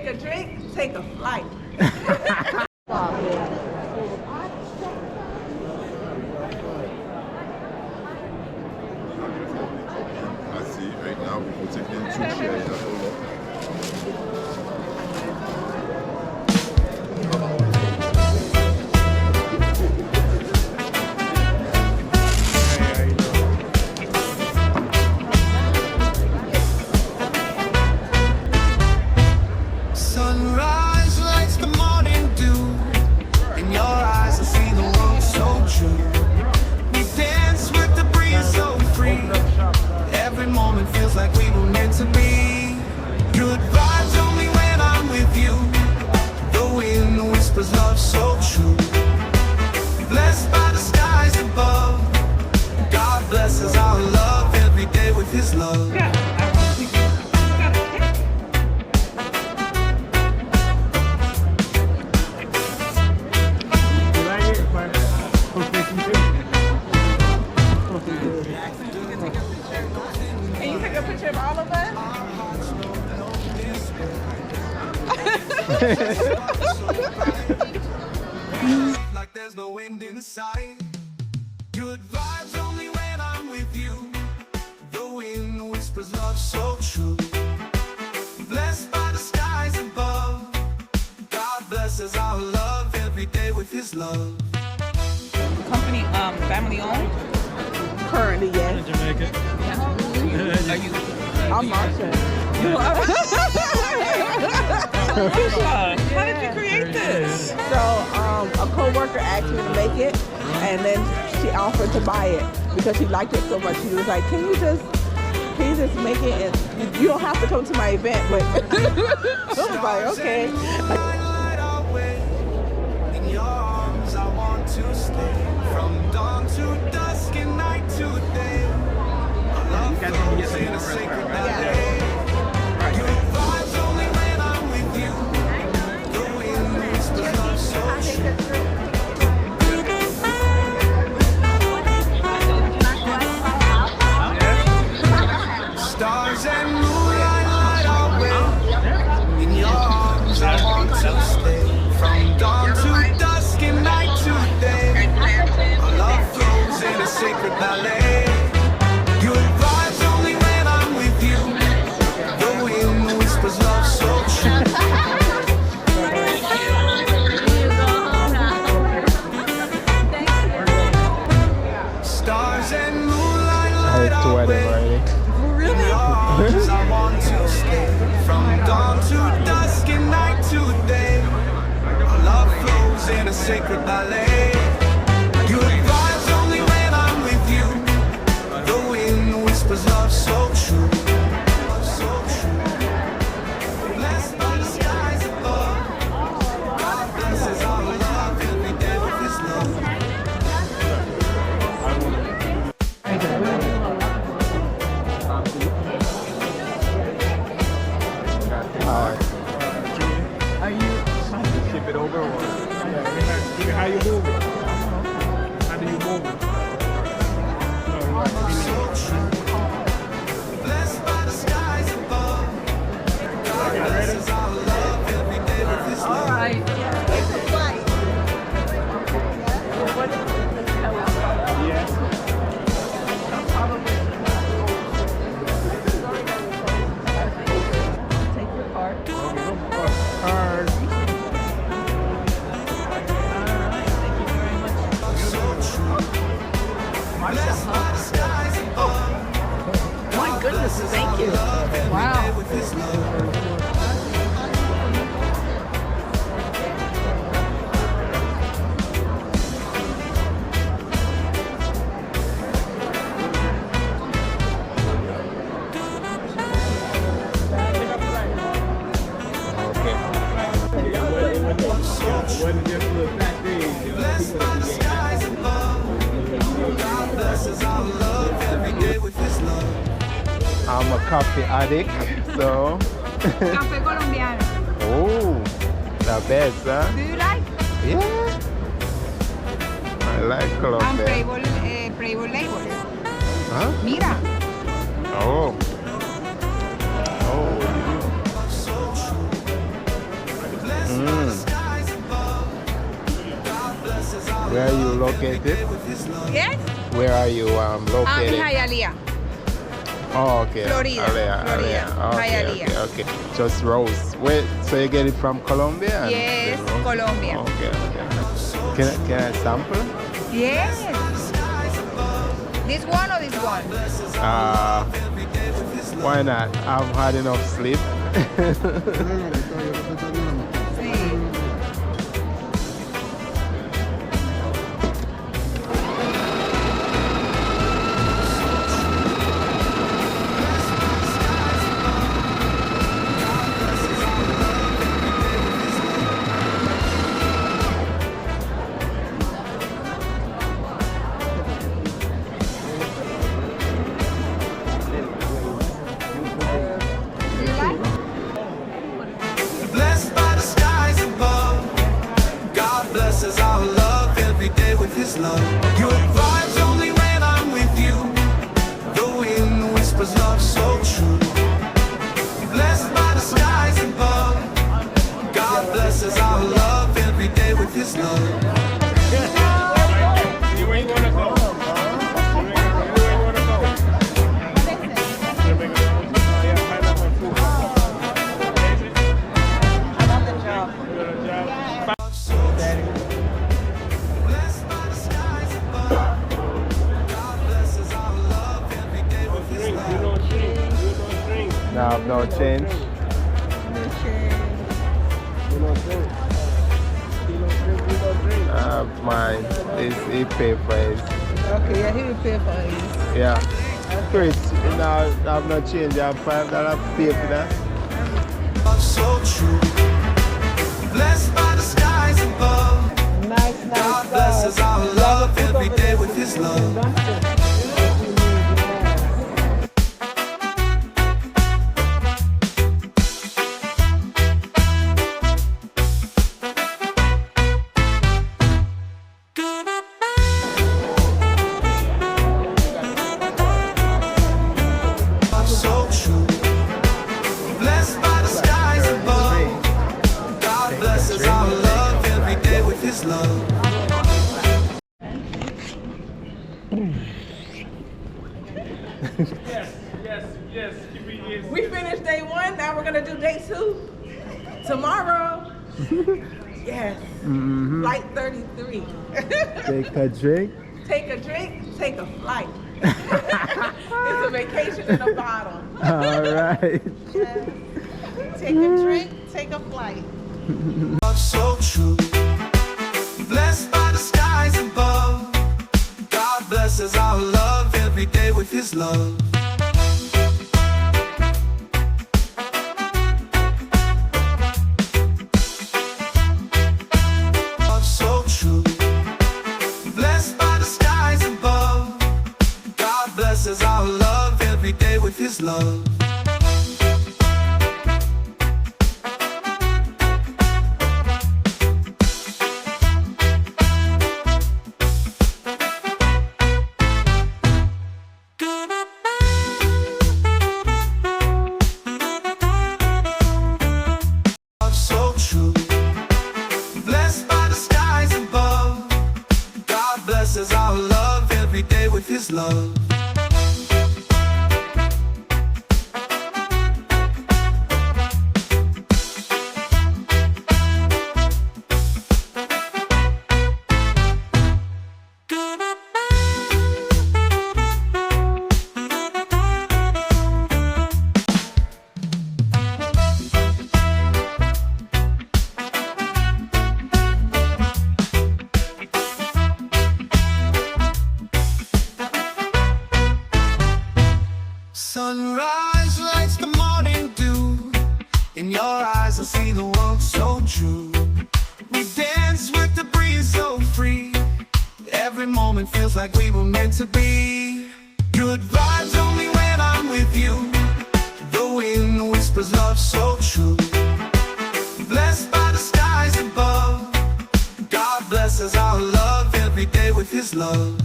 a drink, take a flight. I see. Right now, we're taking 2 shares. Sunrise lights the morning dew. In your eyes, I see the world so true. We dance with the breeze so free. Every moment feels like we were meant to be. Good vibes only when I'm with you. The wind whispers love so true. Blessed by the skies above. God blesses our love every day with His love. Can you take a picture of all of us? Like there's no wind in sight. Good vibes only when I'm with you. The wind whispers love so true. Blessed by the skies above. God blesses our love every day with His love. Company, family owned? Currently, yes. Jamaica. Are you? I'm Marsha. You are? How did you create this? So, a co-worker asked me to make it, and then she offered to buy it because she liked it so much. She was like, can you just make it, and you don't have to come to my event, but I was like, okay. In your arms I want to stay. From dawn to dusk and night to day. Our love flows in a sacred ballet. Good vibes only when I'm with you. The wind whispers love so true. Stars and moonlight light our way. In your arms I want to stay. From dawn to dusk and night to day. Our love flows in a sacred ballet. Good vibes only when I'm with you. The wind whispers love so true. Stars and moonlight light our way. In your arms I want to stay. From dawn to dusk and night to day. Our love flows in a sacred ballet. Good vibes only when I'm with you. The wind whispers love so true. So true. Blessed by the skies above. God blesses our love every day with His love. Are you ship it over or how you move it? How do you move it? Blessed by the skies above. God blesses our love every day with His love. All right. Yes. Take your card. Card. Blessed by the skies above. My goodness, thank you. Wow. With His love. Blessed by the skies above. God blesses our love every day with His love. I'm a coffee addict, so. Café colombiano. Oh, the best, huh? Do you like? Yeah. I like And Colombia. Playboy label. Huh? Mira. Oh. Oh. Where are you located? Yes? Where are you In located? Hialeah. Oh, okay. Florida. Florida. Okay, Hialeah. okay. Just rose. Wait, so you get it from Colombia? And Yes, then rose? Colombia. Okay, okay. Can I sample? Yes. This one or this one? Why not? I've had enough sleep. Sí. Blessed by the skies above. God blesses our love every day with His love. Your vibes only when I'm with you. The wind whispers love so true. Blessed by the skies above. God blesses our love every day with His love. You ain't gonna go. You ain't gonna go. Blessed by the skies above. God blesses our love every day with His love. You don't drink. No, I have no change. I have mine. He pay for it. Okay, yeah, he will pay for it. Yeah. Chris, now I have no change. I have $5 pay for that. Love so true. Blessed by the skies above. Nice, nice. God blesses our love every day with His love. Love so true. Blessed by the skies above. God blesses our love every day with His love. Yes. Keep it yes. We finished day 1, now we're gonna do day 2. Tomorrow. Yes. Flight 33. Take a drink. Take a drink, take a flight. It's a vacation in a bottle. All right. Take a drink, take a flight. Love so true. Blessed by the skies above. God blesses our love every day with His love. Love so true. Blessed by the skies above. God blesses our love every day with His love. Love so true. Blessed by the skies above. God blesses our love every day with His love. Sunrise lights the morning dew. In your eyes I see the world so true. We dance with the breeze so free. Every moment feels like we were meant to be. Good vibes only when I'm with you. The wind whispers love so true. Blessed by the skies above. God blesses our love every day with His love.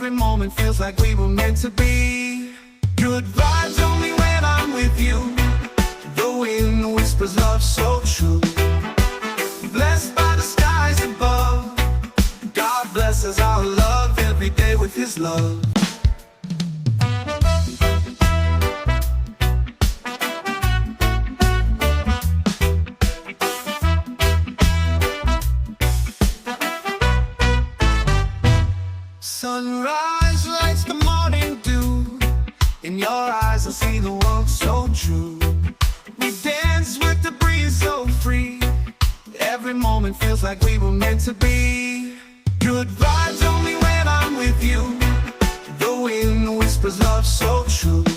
Every moment feels like we were meant to be. Good vibes only when I'm with you. The wind whispers love so true. Blessed by the skies above. God blesses our love every day with His love. Sunrise lights the morning dew. In your eyes I see the world so true. We dance with the breeze so free. Every moment feels like we were meant to be. Good vibes only when I'm with you. The wind whispers love so true.